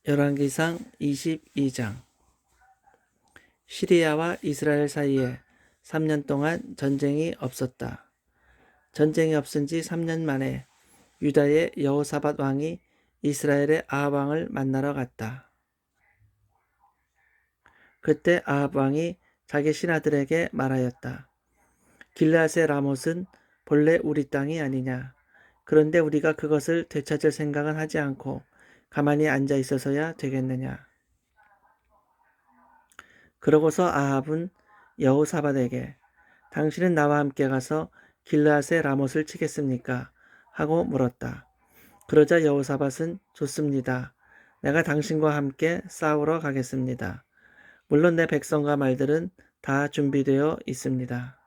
열왕기상 22장. 시리아와 이스라엘 사이에 3년 동안 전쟁이 없었다. 전쟁이 없은 지 3년 만에 유다의 여호사밧 왕이 이스라엘의 아합 왕을 만나러 갔다. 그때 아합 왕이 자기 신하들에게 말하였다. 길르앗의 라못은 본래 우리 땅이 아니냐. 그런데 우리가 그것을 되찾을 생각은 하지 않고 가만히 앉아 있어서야 되겠느냐. 그러고서 아합은 여호사밧에게 당신은 나와 함께 가서 길르앗의 라못을 치겠습니까? 하고 물었다. 그러자 여호사밧은 좋습니다. 내가 당신과 함께 싸우러 가겠습니다. 물론 내 백성과 말들은 다 준비되어 있습니다.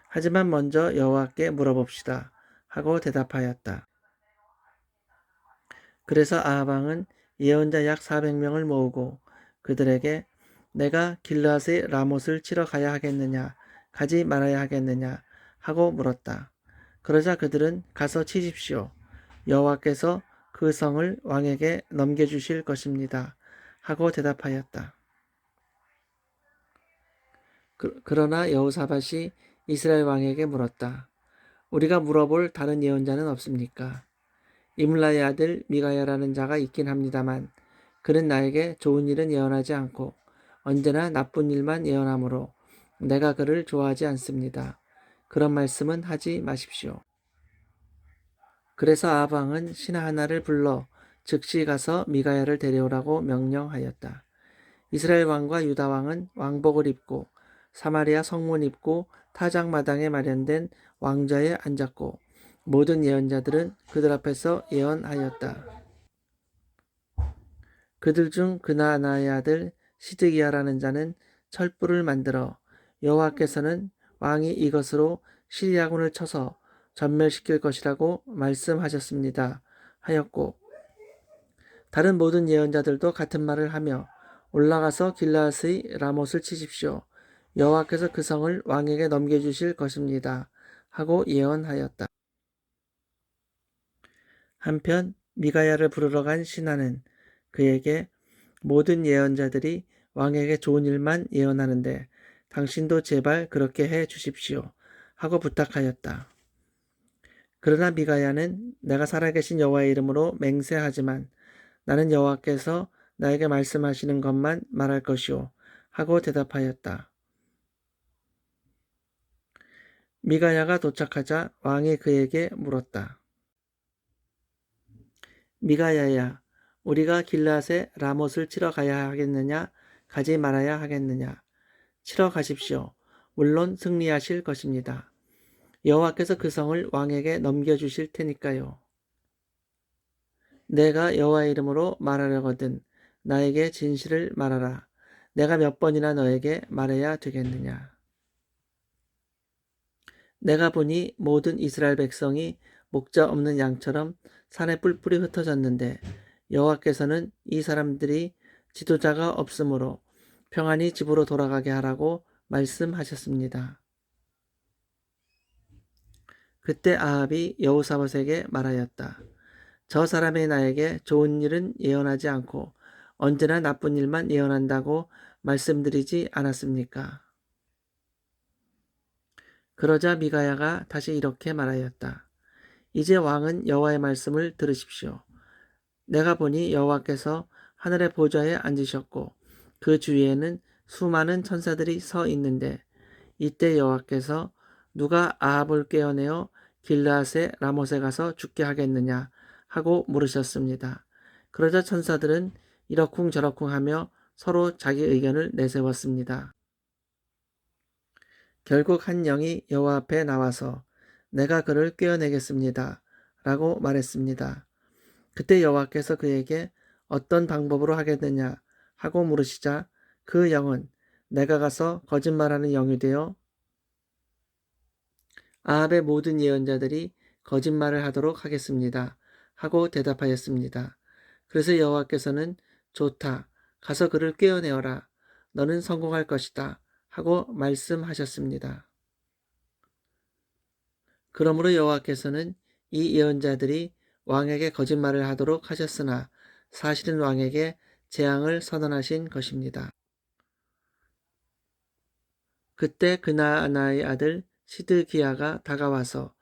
하지만 먼저 여호와께 물어봅시다. 하고 대답하였다. 그래서 아합 왕은 예언자 약 400명을 모으고 그들에게 내가 길르앗의 라못을 치러 가야 하겠느냐, 가지 말아야 하겠느냐 하고 물었다. 그러자 그들은 가서 치십시오. 여호와께서 그 성을 왕에게 넘겨주실 것입니다. 하고 대답하였다. 그러나 여호사밧이 이스라엘 왕에게 물었다. 우리가 물어볼 다른 예언자는 없습니까? 임라의 아들 미가야라는 자가 있긴 합니다만 그는 나에게 좋은 일은 예언하지 않고 언제나 나쁜 일만 예언하므로 내가 그를 좋아하지 않습니다. 그런 말씀은 하지 마십시오. 그래서 아합 왕은 신하 하나를 불러 즉시 가서 미가야를 데려오라고 명령하였다. 이스라엘 왕과 유다 왕은 왕복을 입고 사마리아 성문 입구 타작마당에 마련된 왕좌에 앉았고 모든 예언자들은 그들 앞에서 예언하였다. 그들 중 그나아나의 아들 시드기야라는 자는 철불을 만들어 여호와께서는 왕이 이것으로 시리아군을 쳐서 전멸시킬 것이라고 말씀하셨습니다. 하였고 다른 모든 예언자들도 같은 말을 하며 올라가서 길르앗의 라못을 치십시오. 여호와께서 그 성을 왕에게 넘겨주실 것입니다. 하고 예언하였다. 한편 미가야를 부르러 간 신하는 그에게 모든 예언자들이 왕에게 좋은 일만 예언하는데 당신도 제발 그렇게 해 주십시오. 하고 부탁하였다. 그러나 미가야는 내가 살아계신 여호와의 이름으로 맹세하지만 나는 여호와께서 나에게 말씀하시는 것만 말할 것이오. 하고 대답하였다. 미가야가 도착하자 왕이 그에게 물었다. 미가야야, 우리가 길르앗의 라못을 치러 가야 하겠느냐, 가지 말아야 하겠느냐? 치러 가십시오. 물론 승리하실 것입니다. 여호와께서 그 성을 왕에게 넘겨주실 테니까요. 내가 여호와의 이름으로 말하려거든 나에게 진실을 말하라. 내가 몇 번이나 너에게 말해야 되겠느냐? 내가 보니 모든 이스라엘 백성이 목자 없는 양처럼 산에 뿔뿔이 흩어졌는데 여호와께서는 이 사람들이 지도자가 없으므로 평안히 집으로 돌아가게 하라고 말씀하셨습니다. 그때 아합이 여호사밧에게 말하였다. 저 사람이 나에게 좋은 일은 예언하지 않고 언제나 나쁜 일만 예언한다고 말씀드리지 않았습니까? 그러자 미가야가 다시 이렇게 말하였다. 이제 왕은 여호와의 말씀을 들으십시오. 내가 보니 여호와께서 하늘의 보좌에 앉으셨고 그 주위에는 수많은 천사들이 서 있는데 이때 여호와께서 누가 아합을 깨어내어 길르앗의 라못에 가서 죽게 하겠느냐 하고 물으셨습니다. 그러자 천사들은 이러쿵저러쿵 하며 서로 자기 의견을 내세웠습니다. 결국 한 영이 여호와 앞에 나와서 내가 그를 꿰어내겠습니다. 라고 말했습니다. 그때 여호와께서 그에게 어떤 방법으로 하겠느냐 하고 물으시자 그 영은 내가 가서 거짓말하는 영이 되어 아합의 모든 예언자들이 거짓말을 하도록 하겠습니다. 하고 대답하였습니다. 그래서 여호와께서는 좋다. 가서 그를 꿰어내어라. 너는 성공할 것이다. 하고 말씀하셨습니다. 그러므로 여호와께서는 이 예언자들이 왕에게 거짓말을 하도록 하셨으나 사실은 왕에게 재앙을 선언하신 것입니다. 그때 그나아나의 아들 시드기야가 다가와서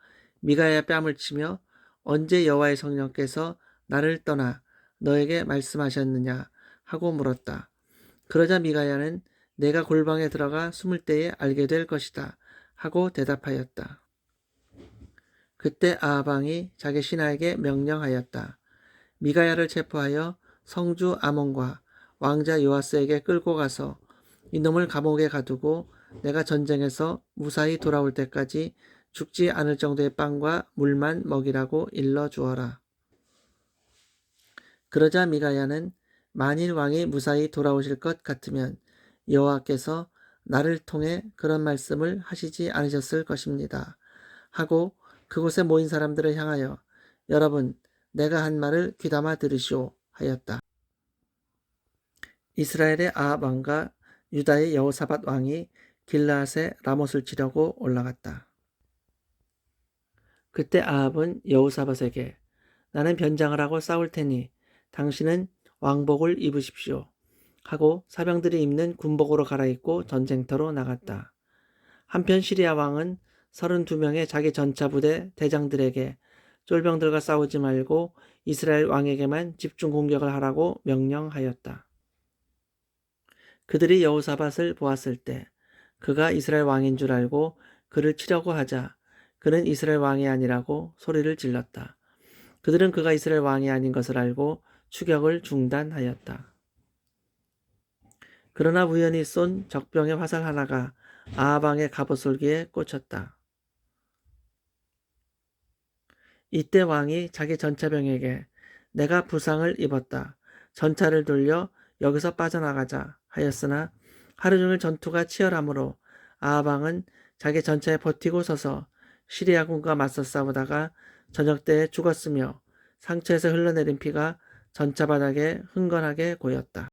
미가야 뺨을 치며 언제 여호와의 성령께서 나를 떠나 너에게 말씀하셨느냐 하고 물었다. 그러자 미가야는 내가 골방에 들어가 숨을 때에 알게 될 것이다 하고 대답하였다. 그때 아합 왕이 자기 신하에게 명령하였다. 미가야를 체포하여 성주 아몬과 왕자 요아스에게 끌고 가서 이놈을 감옥에 가두고 내가 전쟁에서 무사히 돌아올 때까지 죽지 않을 정도의 빵과 물만 먹이라고 일러 주어라. 그러자 미가야는 만일 왕이 무사히 돌아오실 것 같으면 여호와께서 나를 통해 그런 말씀을 하시지 않으셨을 것입니다. 하고 그곳에 모인 사람들을 향하여 여러분 내가 한 말을 귀담아 들으시오 하였다. 이스라엘의 아합 왕과 유다의 여호사밧 왕이 길르앗에 라못을 치려고 올라갔다. 그때 아합은 여호사밧에게 나는 변장을 하고 싸울 테니 당신은 왕복을 입으십시오 하고 사병들이 입는 군복으로 갈아입고 전쟁터로 나갔다. 한편 시리아 왕은 32명의 자기 전차 부대 대장들에게 쫄병들과 싸우지 말고 이스라엘 왕에게만 집중 공격을 하라고 명령하였다. 그들이 여호사밧을 보았을 때 그가 이스라엘 왕인 줄 알고 그를 치려고 하자 그는 이스라엘 왕이 아니라고 소리를 질렀다. 그들은 그가 이스라엘 왕이 아닌 것을 알고 추격을 중단하였다. 그러나 우연히 쏜 적병의 화살 하나가 아합 왕의 갑옷솔기에 꽂혔다. 이때 왕이 자기 전차병에게 내가 부상을 입었다. 전차를 돌려 여기서 빠져나가자 하였으나 하루 종일 전투가 치열하므로 아합 왕은 자기 전차에 버티고 서서 시리아군과 맞서 싸우다가 저녁 때에 죽었으며 상처에서 흘러내린 피가 전차 바닥에 흥건하게 고였다.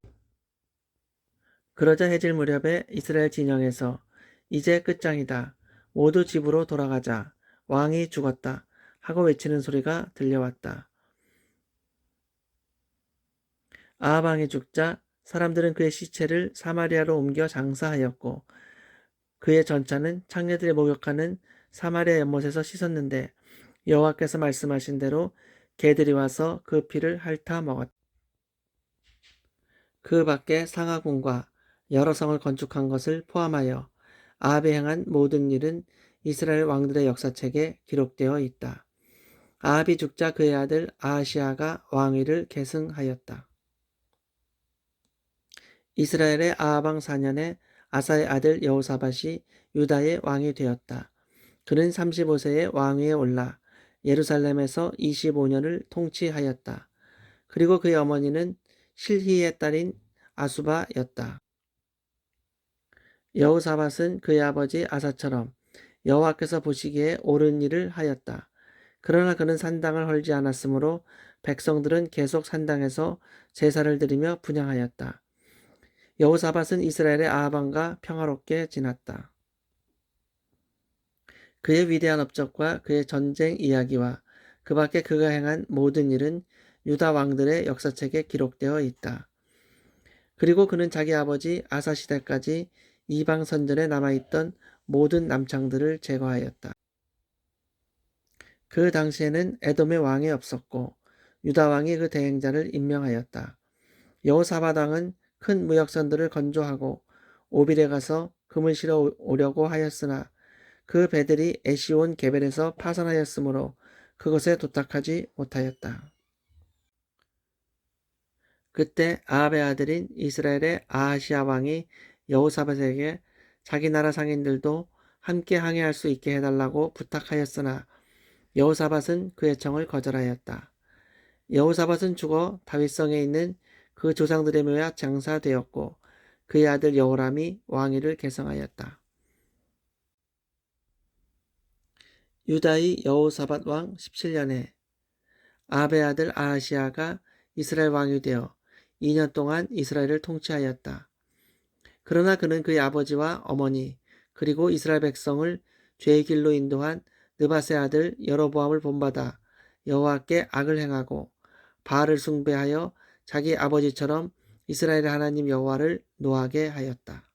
그러자 해질 무렵에 이스라엘 진영에서 이제 끝장이다. 모두 집으로 돌아가자. 왕이 죽었다. 하고 외치는 소리가 들려왔다. 아합 왕이 죽자 사람들은 그의 시체를 사마리아로 옮겨 장사하였고 그의 전차는 창녀들이 목욕하는 사마리아 연못에서 씻었는데 여호와께서 말씀하신 대로 개들이 와서 그 피를 핥아 먹었다. 그 밖에 상하군과 여러 성을 건축한 것을 포함하여 아합이 행한 모든 일은 이스라엘 왕들의 역사책에 기록되어 있다. 아합이 죽자 그의 아들 아하시아가 왕위를 계승하였다. 이스라엘의 아합 왕 4년에 아사의 아들 여호사밧이 유다의 왕이 되었다. 그는 35세에 왕위에 올라 예루살렘에서 25년을 통치하였다. 그리고 그의 어머니는 실히의 딸인 아수바였다. 여호사밧은 그의 아버지 아사처럼 여호와께서 보시기에 옳은 일을 하였다. 그러나 그는 산당을 헐지 않았으므로 백성들은 계속 산당에서 제사를 드리며 분향하였다. 여호사밧은 이스라엘의 아합 왕과 평화롭게 지났다. 그의 위대한 업적과 그의 전쟁 이야기와 그 밖에 그가 행한 모든 일은 유다 왕들의 역사책에 기록되어 있다. 그리고 그는 자기 아버지 아사 시대까지 이방 선전에 남아있던 모든 남창들을 제거하였다. 그 당시에는 에돔의 왕이 없었고 유다 왕이 그 대행자를 임명하였다. 여호사밧 왕은 큰 무역선들을 건조하고 오빌에 가서 금을 실어 오려고 하였으나 그 배들이 에시온 게벨에서 파산하였으므로 그것에 도착하지 못하였다. 그때 아합의 아들인 이스라엘의 아하시아 왕이 여호사밧에게 자기 나라 상인들도 함께 항해할 수 있게 해달라고 부탁하였으나 여호사밧은 그의 청을 거절하였다. 여호사밧은 죽어 다윗성에 있는 그 조상들의 묘에 장사되었고 그의 아들 여호람이 왕위를 계승하였다. 유다의 여호사밧 왕 17년에 아합의 아들 아하시아가 이스라엘 왕이 되어 2년 동안 이스라엘을 통치하였다. 그러나 그는 그의 아버지와 어머니 그리고 이스라엘 백성을 죄의 길로 인도한 느밧의 아들 여로보암을 본받아 여호와께 악을 행하고 바알을 숭배하여 자기 아버지처럼 이스라엘의 하나님 여호와를 노하게 하였다.